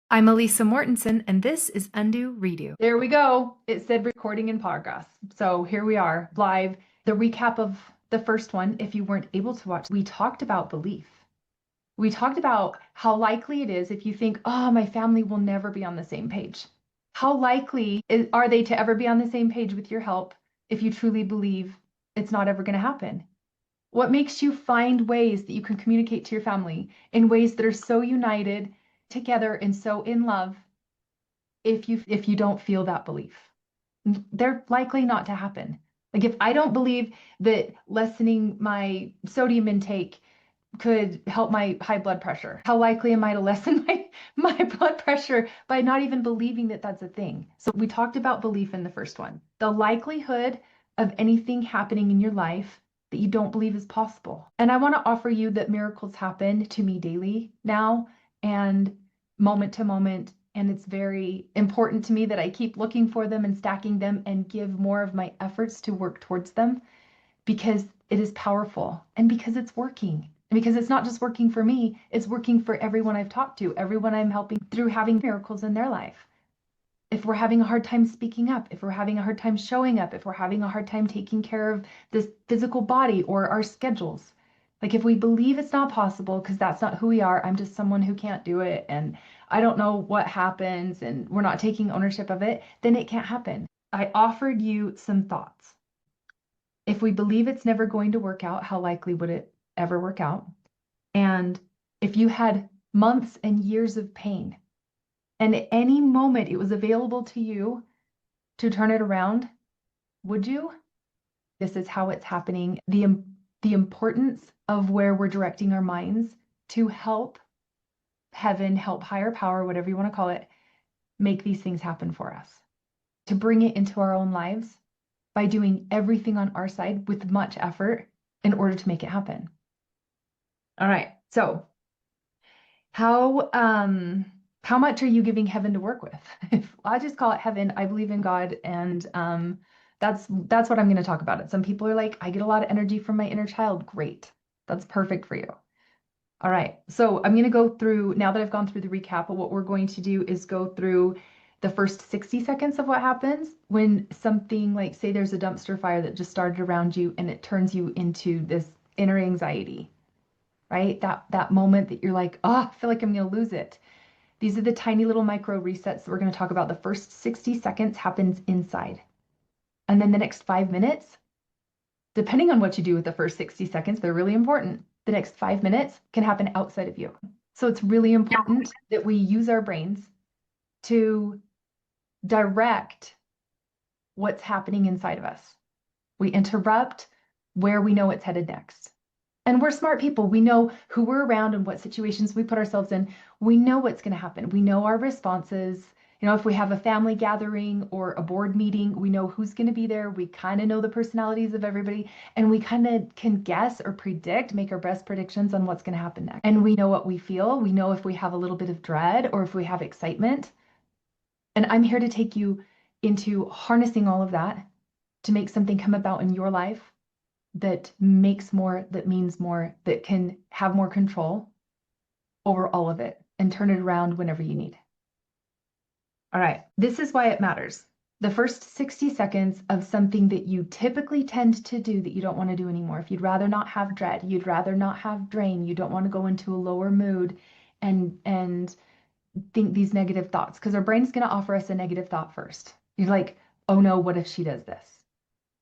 I'm Elisa Mortensen, and this is Undo Redo. There we go. It said recording in progress. So here we are, live. The recap of the first one, if you weren't able to watch, we talked about belief. We talked about how likely it is if you think, oh, my family will never be on the same page. How likely are they to ever be on the same page with your help if you truly believe it's not ever going to happen? What makes you find ways that you can communicate to your family in ways that are so united together and so in love if you don't feel that belief? They're likely not to happen. Like if I don't believe that lessening my sodium intake could help my high blood pressure, how likely am I to lessen my blood pressure by not even believing that that's a thing? So we talked about belief in the first one. The likelihood of anything happening in your life that you don't believe is possible. And I want to offer you that miracles happen to me daily now and moment to moment. And it's very important to me that I keep looking for them and stacking them and give more of my efforts to work towards them because it is powerful and because it's working. And because it's not just working for me, it's working for everyone I've talked to, everyone I'm helping through having miracles in their life. If we're having a hard time speaking up, if we're having a hard time showing up, if we're having a hard time taking care of this physical body or our schedules, like if we believe it's not possible because that's not who we are, I'm just someone who can't do it and I don't know what happens and we're not taking ownership of it, then it can't happen. I offered you some thoughts. If we believe it's never going to work out, how likely would it ever work out? And if you had months and years of pain, and at any moment it was available to you to turn it around, would you? This is how it's happening. The importance of where we're directing our minds to help heaven, help higher power, whatever you want to call it, make these things happen for us. To bring it into our own lives by doing everything on our side with much effort in order to make it happen. All right. So how much are you giving heaven to work with? I just call it heaven. I believe in God, and that's what I'm going to talk about it. Some people are like, I get a lot of energy from my inner child. Great. That's perfect for you. All right. So I'm going to go through, now that I've gone through the recap, what we're going to do is go through the first 60 seconds of what happens when something like, say there's a dumpster fire that just started around you and it turns you into this inner anxiety, right? That moment that you're like, oh, I feel like I'm going to lose it. These are the tiny little micro resets that we're going to talk about. The first 60 seconds happens inside. And then the next 5 minutes, depending on what you do with the first 60 seconds, they're really important. The next 5 minutes can happen outside of you. So it's really important that we use our brains to direct what's happening inside of us. We interrupt where we know it's headed next. And we're smart people. We know who we're around and what situations we put ourselves in. We know what's going to happen. We know our responses. You know, if we have a family gathering or a board meeting, we know who's going to be there. We kind of know the personalities of everybody, and we kind of can guess or predict, make our best predictions on what's going to happen next. And we know what we feel. We know if we have a little bit of dread or if we have excitement. And I'm here to take you into harnessing all of that to make something come about in your life that makes more, that means more, that can have more control over all of it and turn it around whenever you need. All right, this is why it matters. The first 60 seconds of something that you typically tend to do that you don't want to do anymore. If you'd rather not have dread, you'd rather not have drain, you don't want to go into a lower mood and think these negative thoughts, because our brain's going to offer us a negative thought first. You're like, oh no, what if she does this?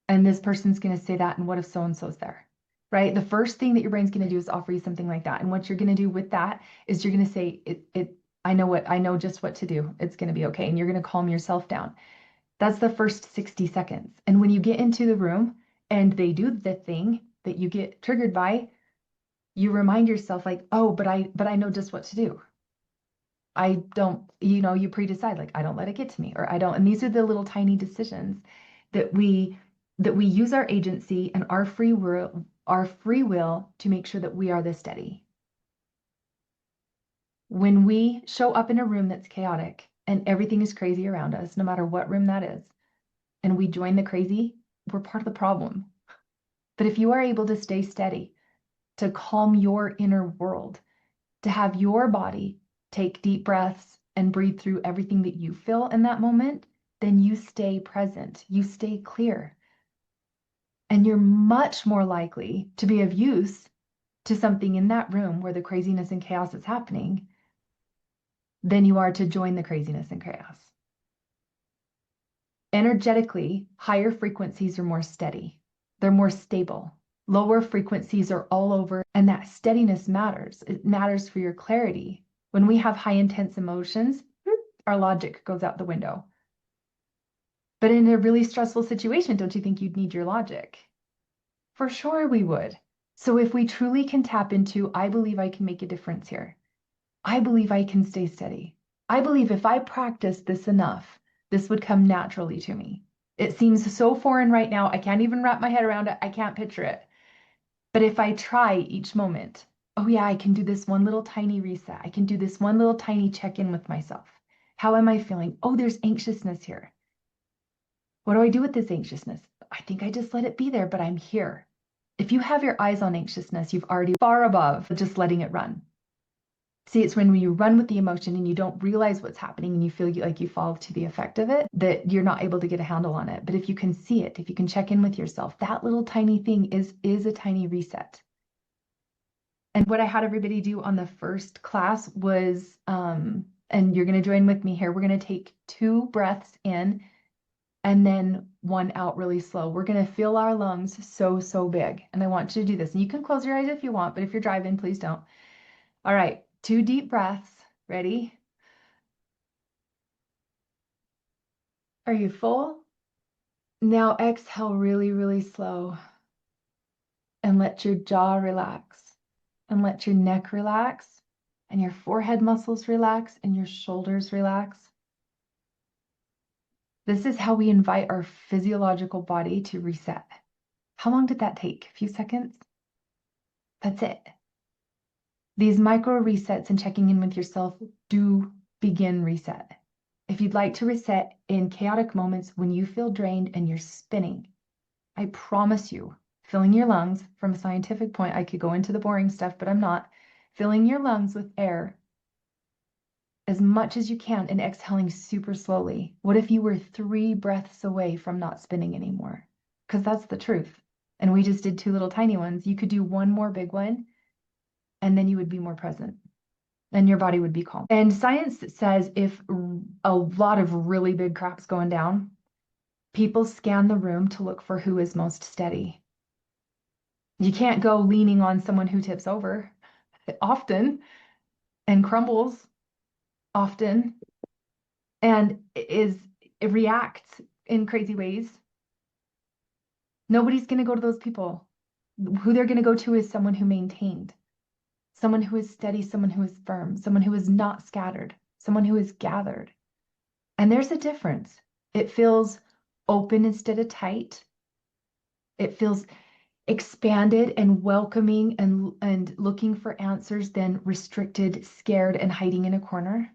And this person's going to say that, and what if so-and-so's there, right? The first thing that your brain's going to do is offer you something like that. And what you're going to do with that is you're going to say, I know just what to do. It's going to be okay. And you're going to calm yourself down. That's the first 60 seconds. And when you get into the room and they do the thing that you get triggered by, you remind yourself like, oh, but I know just what to do. I don't, you pre-decide like, I don't let it get to me, or I don't. And these are the little tiny decisions that we use our agency and our free will to make sure that we are this steady. When we show up in a room that's chaotic and everything is crazy around us, no matter what room that is, and we join the crazy, we're part of the problem. But if you are able to stay steady, to calm your inner world, to have your body take deep breaths and breathe through everything that you feel in that moment, then you stay present, you stay clear. And you're much more likely to be of use to something in that room where the craziness and chaos is happening than you are to join the craziness and chaos. Energetically, higher frequencies are more steady. They're more stable. Lower frequencies are all over, and that steadiness matters. It matters for your clarity. When we have high intense emotions, our logic goes out the window. But in a really stressful situation, don't you think you'd need your logic? For sure we would. So if we truly can tap into, I believe I can make a difference here. I believe I can stay steady. I believe if I practice this enough, this would come naturally to me. It seems so foreign right now. I can't even wrap my head around it. I can't picture it. But if I try each moment, oh yeah, I can do this one little tiny reset. I can do this one little tiny check-in with myself. How am I feeling? Oh, there's anxiousness here. What do I do with this anxiousness? I think I just let it be there, but I'm here. If you have your eyes on anxiousness, you've already far above just letting it run. See, it's when you run with the emotion and you don't realize what's happening and you feel like you fall to the effect of it, that you're not able to get a handle on it. But if you can see it, if you can check in with yourself, that little tiny thing is a tiny reset. And what I had everybody do on the first class was, and you're going to join with me here, we're going to take 2 breaths in and then 1 out really slow. We're going to fill our lungs so big. And I want you to do this. And you can close your eyes if you want, but if you're driving, please don't. All right, 2 deep breaths. Ready? Are you full? Now exhale really slow and let your jaw relax and let your neck relax and your forehead muscles relax and your shoulders relax. This is how we invite our physiological body to reset. How long did that take? A few seconds? That's it. These micro resets and checking in with yourself do begin reset. If you'd like to reset in chaotic moments when you feel drained and you're spinning, I promise you, filling your lungs from a scientific point, I could go into the boring stuff, but I'm not. Filling your lungs with air as much as you can and exhaling super slowly. What if you were 3 breaths away from not spinning anymore? Because that's the truth. And we just did 2 little tiny ones. You could do 1 more big one, and then you would be more present and your body would be calm. And science says if a lot of really big crap's going down, people scan the room to look for who is most steady. You can't go leaning on someone who tips over often and crumbles often and it reacts in crazy ways. Nobody's going to go to those people. Who they're going to go to is someone who maintained, someone who is steady, someone who is firm, someone who is not scattered, someone who is gathered. And there's a difference. It feels open instead of tight. It feels expanded and welcoming and looking for answers than restricted, scared, and hiding in a corner.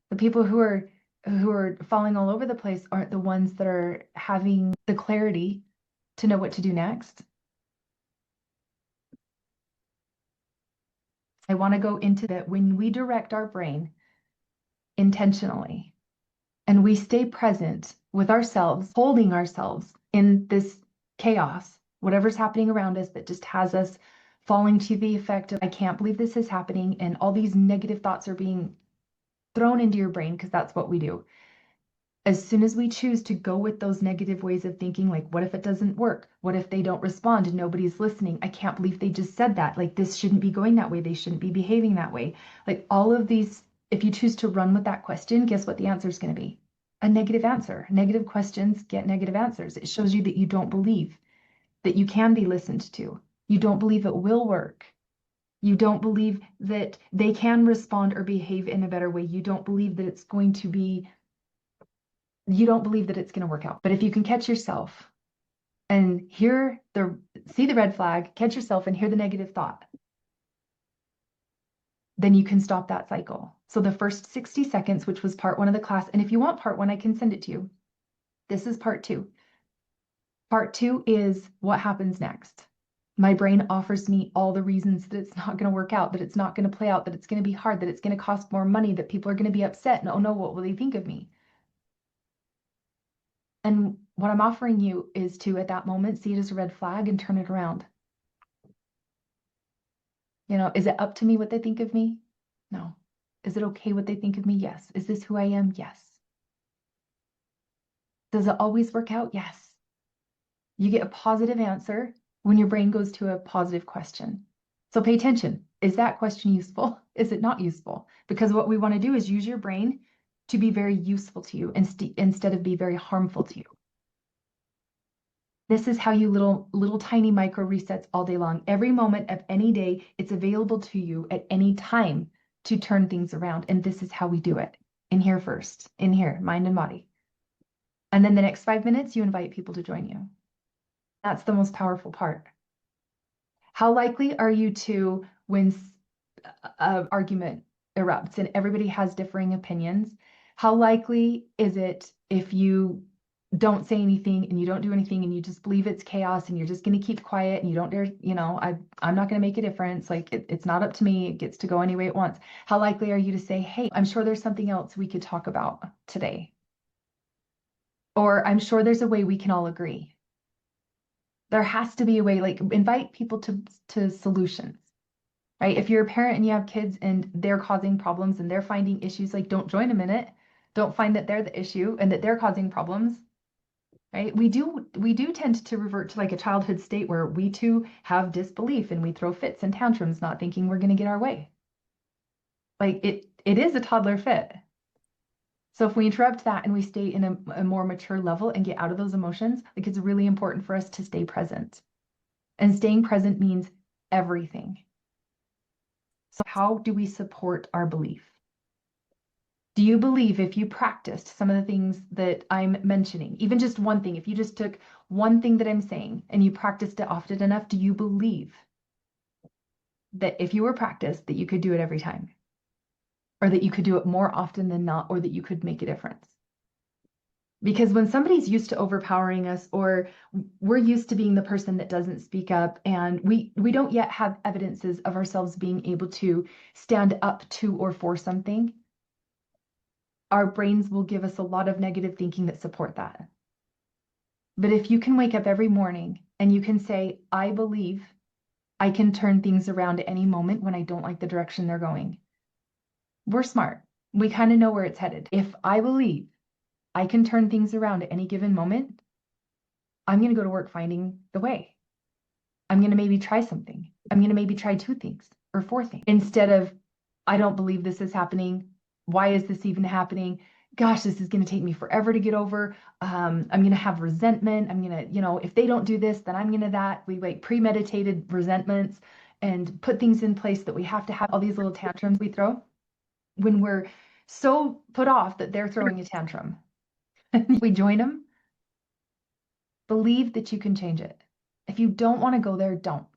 The people who are falling all over the place aren't the ones that are having the clarity to know what to do next. I want to go into that when we direct our brain intentionally and we stay present with ourselves, holding ourselves in this chaos, whatever's happening around us that just has us falling to the effect of, I can't believe this is happening, and all these negative thoughts are being thrown into your brain because that's what we do. As soon as we choose to go with those negative ways of thinking, like, what if it doesn't work? What if they don't respond and nobody's listening? I can't believe they just said that. Like, this shouldn't be going that way. They shouldn't be behaving that way. Like, all of these, if you choose to run with that question, guess what the answer is going to be? A negative answer. Negative questions get negative answers. It shows you that you don't believe that you can be listened to. You don't believe it will work. You don't believe that they can respond or behave in a better way. You don't believe that it's going to be, you don't believe that it's going to work out. But if you can catch yourself and see the red flag, catch yourself and hear the negative thought, then you can stop that cycle. So the first 60 seconds, which was part 1 of the class, and if you want part 1, I can send it to you. This is part 2. Part 2 is what happens next. My brain offers me all the reasons that it's not going to work out, that it's not going to play out, that it's going to be hard, that it's going to cost more money, that people are going to be upset. And oh no, what will they think of me? And what I'm offering you is to, at that moment, see it as a red flag and turn it around. Is it up to me what they think of me? No. Is it okay what they think of me? Yes. Is this who I am? Yes. Does it always work out? Yes. You get a positive answer when your brain goes to a positive question. So pay attention. Is that question useful? Is it not useful? Because what we want to do is use your brain to be very useful to you instead of be very harmful to you. This is how you little tiny micro resets all day long. Every moment of any day, it's available to you at any time to turn things around. And this is how we do it. In here first, in here, mind and body. And then the next 5 minutes, you invite people to join you. That's the most powerful part. How likely are you to, when an argument erupts and everybody has differing opinions, how likely is it if you don't say anything and you don't do anything and you just believe it's chaos and you're just going to keep quiet and you don't dare, I'm not going to make a difference. Like it's not up to me. It gets to go any way it wants. How likely are you to say, hey, I'm sure there's something else we could talk about today? Or I'm sure there's a way we can all agree. There has to be a way, like invite people to solutions, right? If you're a parent and you have kids and they're causing problems and they're finding issues, like don't join them in it. Don't find that they're the issue and that they're causing problems, right? We do tend to revert to like a childhood state where we too have disbelief and we throw fits and tantrums, not thinking we're going to get our way. Like it is a toddler fit. So if we interrupt that and we stay in a more mature level and get out of those emotions, like it's really important for us to stay present. And staying present means everything. So how do we support our belief? Do you believe if you practiced some of the things that I'm mentioning, even just one thing, if you just took one thing that I'm saying and you practiced it often enough, do you believe that if you were practiced, that you could do it every time? Or that you could do it more often than not, or that you could make a difference? Because when somebody's used to overpowering us, or we're used to being the person that doesn't speak up, and we don't yet have evidences of ourselves being able to stand up to or for something, our brains will give us a lot of negative thinking that support that. But if you can wake up every morning and you can say, I believe I can turn things around at any moment when I don't like the direction they're going. We're smart. We kind of know where it's headed. If I believe I can turn things around at any given moment, I'm going to go to work finding the way. I'm going to maybe try something. I'm going to maybe try 2 things or 4 things instead of, I don't believe this is happening. Why is this even happening? Gosh, this is going to take me forever to get over. I'm going to have resentment. I'm going to, if they don't do this, then I'm going to that. We like premeditated resentments and put things in place that we have to have all these little tantrums we throw when we're so put off that they're throwing a tantrum. We join them. Believe that you can change it. If you don't want to go there, don't.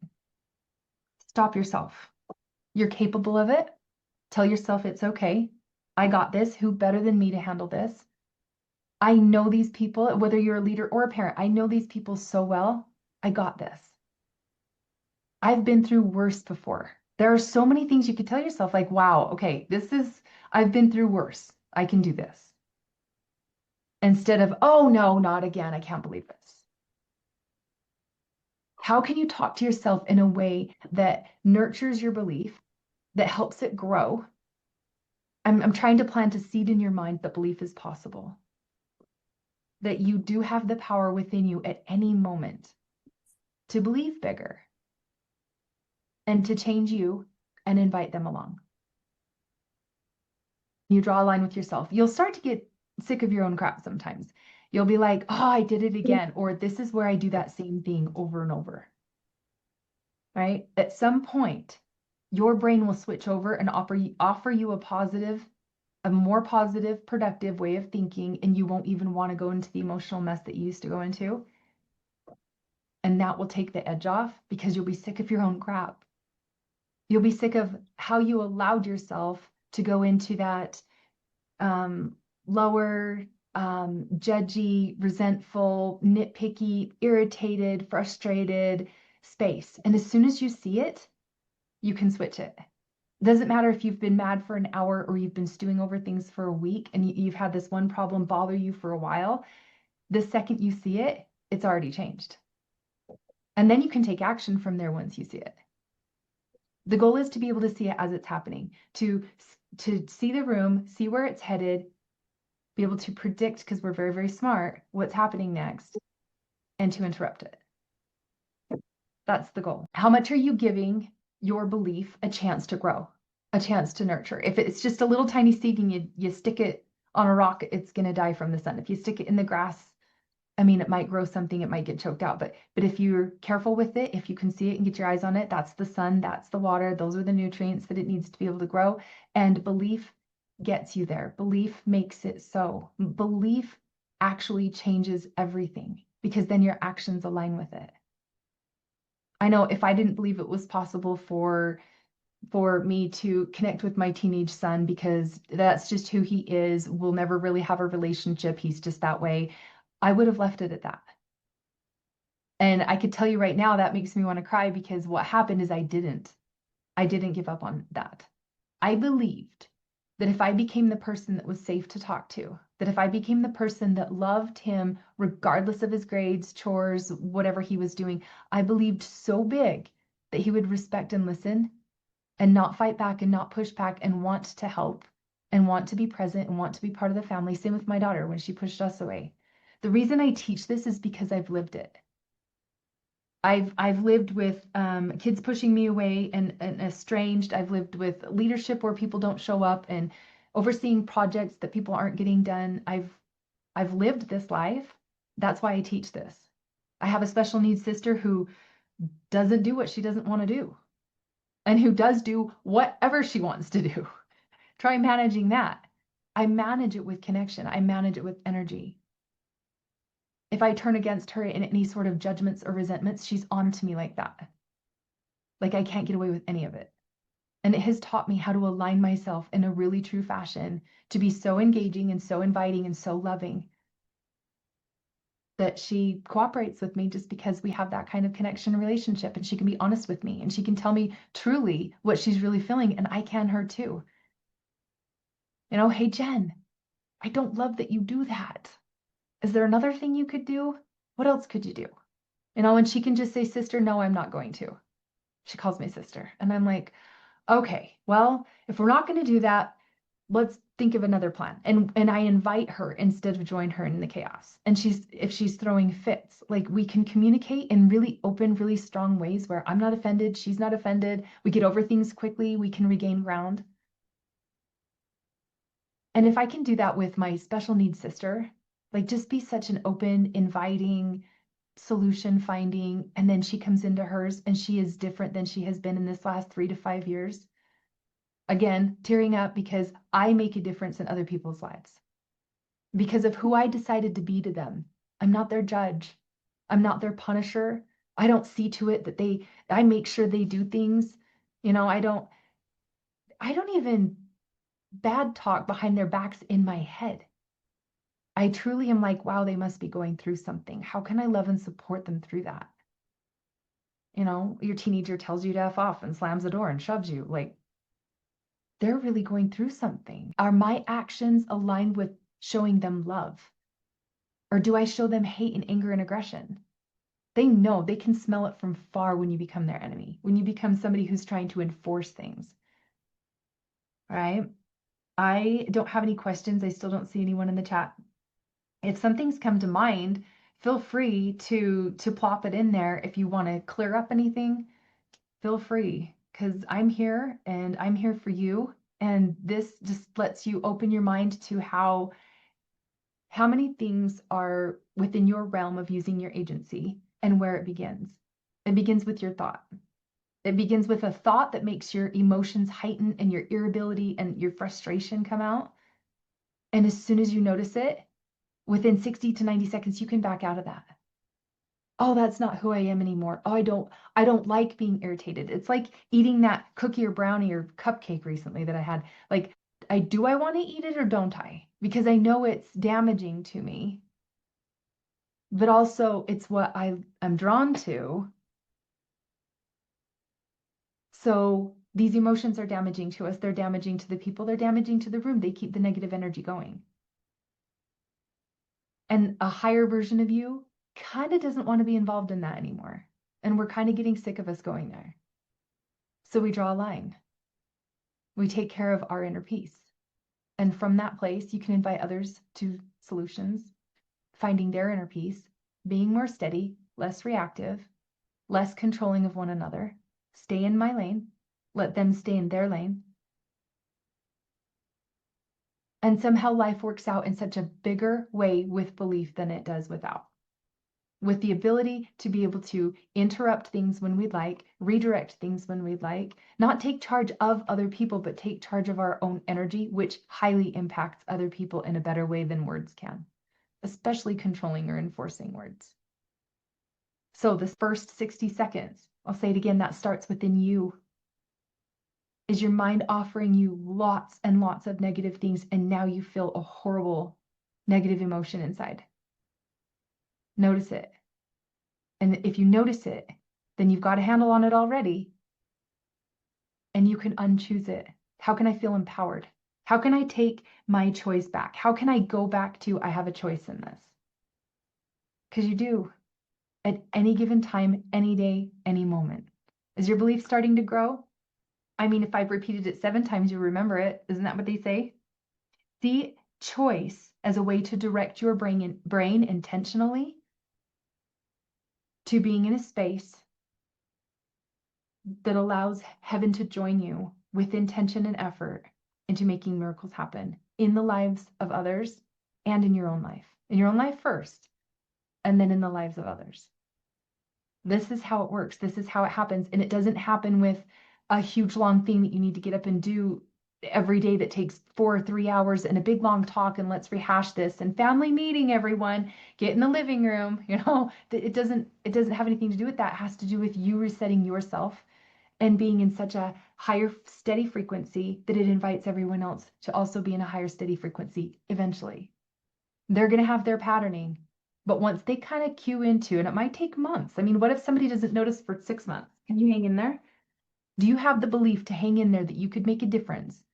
Stop yourself. You're capable of it. Tell yourself it's okay. I got this. Who better than me to handle this? I know these people, whether you're a leader or a parent, I know these people so well. I got this. I've been through worse before. There are so many things you could tell yourself, like, wow, okay, I've been through worse. I can do this. Instead of, oh no, not again. I can't believe this. How can you talk to yourself in a way that nurtures your belief, that helps it grow? I'm trying to plant a seed in your mind that belief is possible, that you do have the power within you at any moment to believe bigger and to change you and invite them along. You draw a line with yourself. You'll start to get sick of your own crap sometimes. You'll be like, oh, I did it again, or this is where I do that same thing over and over, right? At some point, your brain will switch over and offer you a more positive, productive way of thinking, and you won't even want to go into the emotional mess that you used to go into. And that will take the edge off because you'll be sick of your own crap. You'll be sick of how you allowed yourself to go into that lower, judgy, resentful, nitpicky, irritated, frustrated space. And as soon as you see it, you can switch it. Doesn't matter if you've been mad for an hour or you've been stewing over things for a week and you've had this one problem bother you for a while. The second you see it, it's already changed. And then you can take action from there once you see it. The goal is to be able to see it as it's happening, to see the room, see where it's headed, be able to predict, because we're very, very smart, what's happening next, and to interrupt it. That's the goal. How much are you giving your belief a chance to grow, a chance to nurture? If it's just a little tiny seed and you stick it on a rock, it's going to die from the sun. If you stick it in the grass, I mean, it might grow something, it might get choked out, but if you're careful with it, if you can see it and get your eyes on it, that's the sun, that's the water, those are the nutrients that it needs to be able to grow. And belief gets you there. Belief makes it so. Belief actually changes everything because then your actions align with it. I know if I didn't believe it was possible for me to connect with my teenage son because that's just who he is, we'll never really have a relationship, he's just that way, I would have left it at that. And I could tell you right now that makes me want to cry because what happened is I didn't give up on that. I believed that if I became the person that was safe to talk to, that if I became the person that loved him regardless of his grades, chores, whatever he was doing, I believed so big that he would respect and listen and not fight back and not push back and want to help and want to be present and want to be part of the family. Same with my daughter when she pushed us away. The reason I teach this is because I've lived it. I've lived with kids pushing me away and estranged. I've lived with leadership where people don't show up and overseeing projects that people aren't getting done. I've lived this life. That's why I teach this. I have a special needs sister who doesn't do what she doesn't want to do and who does do whatever she wants to do. Try managing that. I manage it with connection. I manage it with energy. If I turn against her in any sort of judgments or resentments, she's on to me like that. Like I can't get away with any of it. And it has taught me how to align myself in a really true fashion to be so engaging and so inviting and so loving that she cooperates with me just because we have that kind of connection and relationship, and she can be honest with me and she can tell me truly what she's really feeling, and I can her too. You know, hey Jen, I don't love that you do that. Is there another thing you could do? What else could you do? You know, and she can just say, sister, no, I'm not going to. She calls me sister. And I'm like, okay, well, if we're not going to do that, let's think of another plan. And I invite her instead of join her in the chaos. And if she's throwing fits, like we can communicate in really open, really strong ways where I'm not offended, she's not offended. We get over things quickly, we can regain ground. And if I can do that with my special needs sister, like just be such an open, inviting, solution finding, and then she comes into hers and she is different than she has been in this last 3 to 5 years. Again, tearing up because I make a difference in other people's lives because of who I decided to be to them. I'm not their judge. I'm not their punisher. I don't see to it that I make sure they do things. You know, I don't even bad talk behind their backs in my head. I truly am like, wow, they must be going through something. How can I love and support them through that? You know, your teenager tells you to F off and slams the door and shoves you. Like, they're really going through something. Are my actions aligned with showing them love? Or do I show them hate and anger and aggression? They know, they can smell it from far when you become their enemy, when you become somebody who's trying to enforce things. All right? I don't have any questions. I still don't see anyone in the chat. If something's come to mind, feel free to plop it in there. If you want to clear up anything, feel free, because I'm here and I'm here for you. And this just lets you open your mind to how many things are within your realm of using your agency and where it begins. It begins with your thought. It begins with a thought that makes your emotions heighten and your irritability and your frustration come out. And as soon as you notice it, within 60 to 90 seconds, you can back out of that. Oh, that's not who I am anymore. Oh, I don't like being irritated. It's like eating that cookie or brownie or cupcake recently that I had. Like, do I want to eat it or don't I? Because I know it's damaging to me, but also it's what I'm drawn to. So these emotions are damaging to us. They're damaging to the people. They're damaging to the room. They keep the negative energy going. And a higher version of you kind of doesn't want to be involved in that anymore. And we're kind of getting sick of us going there. So we draw a line. We take care of our inner peace. And from that place, you can invite others to solutions, finding their inner peace, being more steady, less reactive, less controlling of one another. Stay in my lane. Let them stay in their lane. And somehow life works out in such a bigger way with belief than it does without. With the ability to be able to interrupt things when we'd like, redirect things when we'd like, not take charge of other people, but take charge of our own energy, which highly impacts other people in a better way than words can, especially controlling or enforcing words. So this first 60 seconds, I'll say it again, that starts within you. Is your mind offering you lots and lots of negative things, and now you feel a horrible negative emotion inside? Notice it. And if you notice it, then you've got a handle on it already, and you can unchoose it. How can I feel empowered? How can I take my choice back? How can I go back to, I have a choice in this? Because you do. At any given time, any day, any moment. Is your belief starting to grow? I mean, if I've repeated it 7 times, you remember it. Isn't that what they say? See choice as a way to direct your brain intentionally to being in a space that allows heaven to join you with intention and effort into making miracles happen in the lives of others and in your own life. In your own life first, and then in the lives of others. This is how it works. This is how it happens. And it doesn't happen with a huge long thing that you need to get up and do every day that takes 4 or 3 hours and a big long talk and let's rehash this and family meeting, everyone, get in the living room. It doesn't have anything to do with that. It has to do with you resetting yourself and being in such a higher steady frequency that it invites everyone else to also be in a higher steady frequency eventually. They're going to have their patterning. But once they kind of cue into, and it might take months. I mean, what if somebody doesn't notice for 6 months? Can you hang in there? Do you have the belief to hang in there that you could make a difference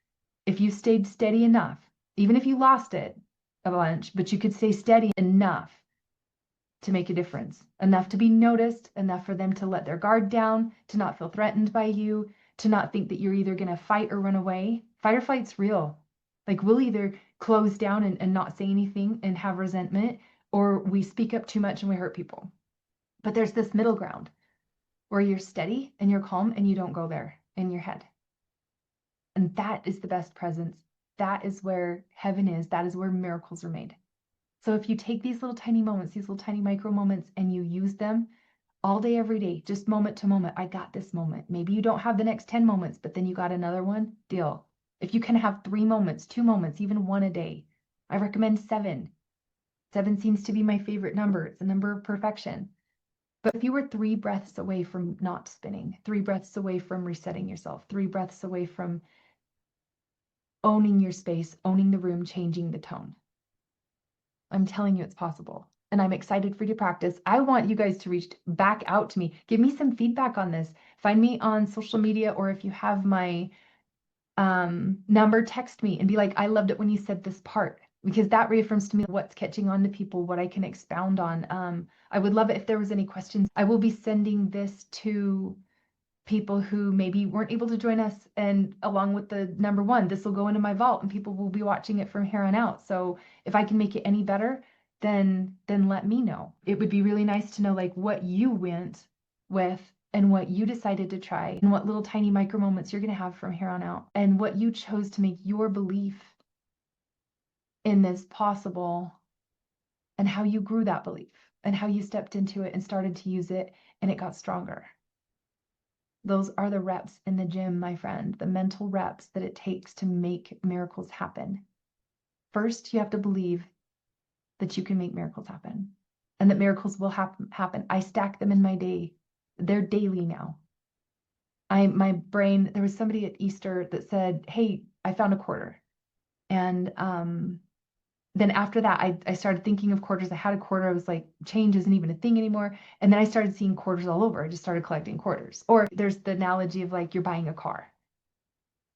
if you stayed steady enough, even if you lost it a bunch, but you could stay steady enough to make a difference, enough to be noticed, enough for them to let their guard down, to not feel threatened by you, to not think that you're either going to fight or run away? Fight or flight's real. Like we'll either close down and not say anything and have resentment, or we speak up too much and we hurt people. But there's this middle ground where you're steady and you're calm and you don't go there in your head. And that is the best presence. That is where heaven is. That is where miracles are made. So if you take these little tiny moments, these little tiny micro moments, and you use them all day, every day, just moment to moment, I got this moment. Maybe you don't have the next 10 moments, but then you got another one, deal. If you can have 3 moments, 2 moments, even 1 a day, I recommend 7. 7 seems to be my favorite number. It's a number of perfection. But if you were 3 breaths away from not spinning, 3 breaths away from resetting yourself, 3 breaths away from owning your space, owning the room, changing the tone, I'm telling you it's possible. And I'm excited for you to practice. I want you guys to reach back out to me. Give me some feedback on this. Find me on social media, or if you have my number, text me and be like, I loved it when you said this part, because that reaffirms to me what's catching on to people, what I can expound on. I would love it if there was any questions. I will be sending this to people who maybe weren't able to join us, and along with the number 1, this will go into my vault and people will be watching it from here on out. So if I can make it any better, then let me know. It would be really nice to know like what you went with and what you decided to try and what little tiny micro moments you're going to have from here on out and what you chose to make your belief in this possible, and how you grew that belief and how you stepped into it and started to use it and it got stronger. Those are the reps in the gym, my friend, the mental reps that it takes to make miracles happen. First, you have to believe that you can make miracles happen and that miracles will happen. I stack them in my day. They're daily now. My brain, there was somebody at Easter that said, hey, I found a quarter. And then after that, I started thinking of quarters. I had a quarter. I was like, change isn't even a thing anymore. And then I started seeing quarters all over. I just started collecting quarters. Or there's the analogy of like you're buying a car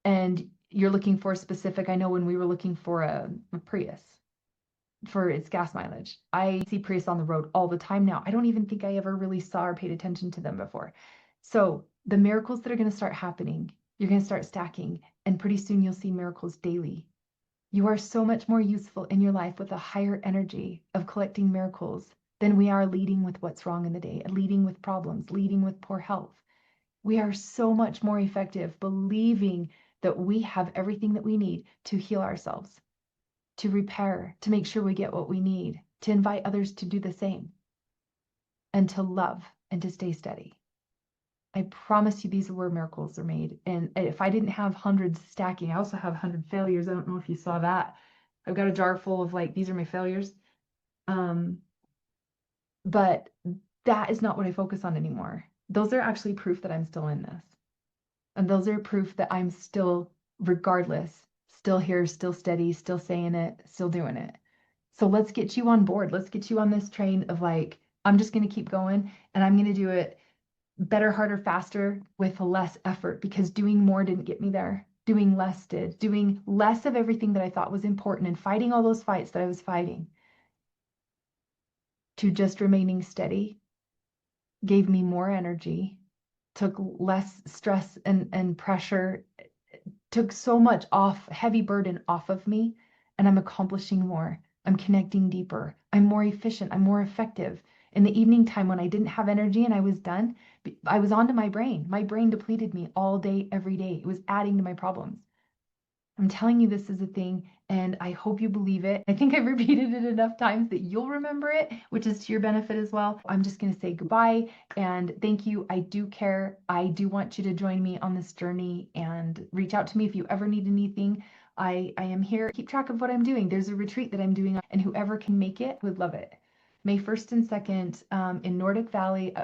and you're looking for a specific. I know when we were looking for a Prius for its gas mileage, I see Prius on the road all the time now. I don't even think I ever really saw or paid attention to them before. So the miracles that are going to start happening, you're going to start stacking, and pretty soon you'll see miracles daily. You are so much more useful in your life with a higher energy of collecting miracles than we are leading with what's wrong in the day, leading with problems, leading with poor health. We are so much more effective believing that we have everything that we need to heal ourselves, to repair, to make sure we get what we need, to invite others to do the same, and to love and to stay steady. I promise you these are where miracles are made. And if I didn't have hundreds stacking, I also have 100 failures. I don't know if you saw that. I've got a jar full of like, these are my failures. But that is not what I focus on anymore. Those are actually proof that I'm still in this. And those are proof that I'm still, regardless, still here, still steady, still saying it, still doing it. So let's get you on board. Let's get you on this train of like, I'm just going to keep going and I'm going to do it better, harder, faster with less effort, because doing more didn't get me there. Doing less did. Doing less of everything that I thought was important and fighting all those fights that I was fighting to just remaining steady gave me more energy, took less stress and pressure, took so much heavy burden off of me, and I'm accomplishing more. I'm connecting deeper. I'm more efficient. I'm more effective. In the evening time when I didn't have energy and I was done, I was onto my brain. My brain depleted me all day, every day. It was adding to my problems. I'm telling you this is a thing, and I hope you believe it. I think I've repeated it enough times that you'll remember it, which is to your benefit as well. I'm just going to say goodbye and thank you. I do care. I do want you to join me on this journey and reach out to me if you ever need anything. I am here. Keep track of what I'm doing. There's a retreat that I'm doing, and whoever can make it would love it. May 1st and 2nd in Nordic Valley,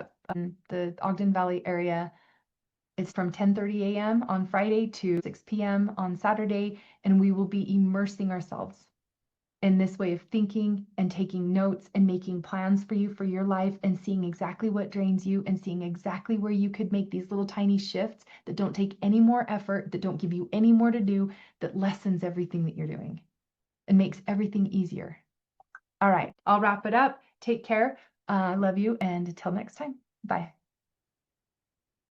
the Ogden Valley area. It's from 10:30 a.m. on Friday to 6 p.m. on Saturday, and we will be immersing ourselves in this way of thinking and taking notes and making plans for you for your life and seeing exactly what drains you and seeing exactly where you could make these little tiny shifts that don't take any more effort, that don't give you any more to do, that lessens everything that you're doing and makes everything easier. All right, I'll wrap it up. Take care. I love you, and until next time, bye.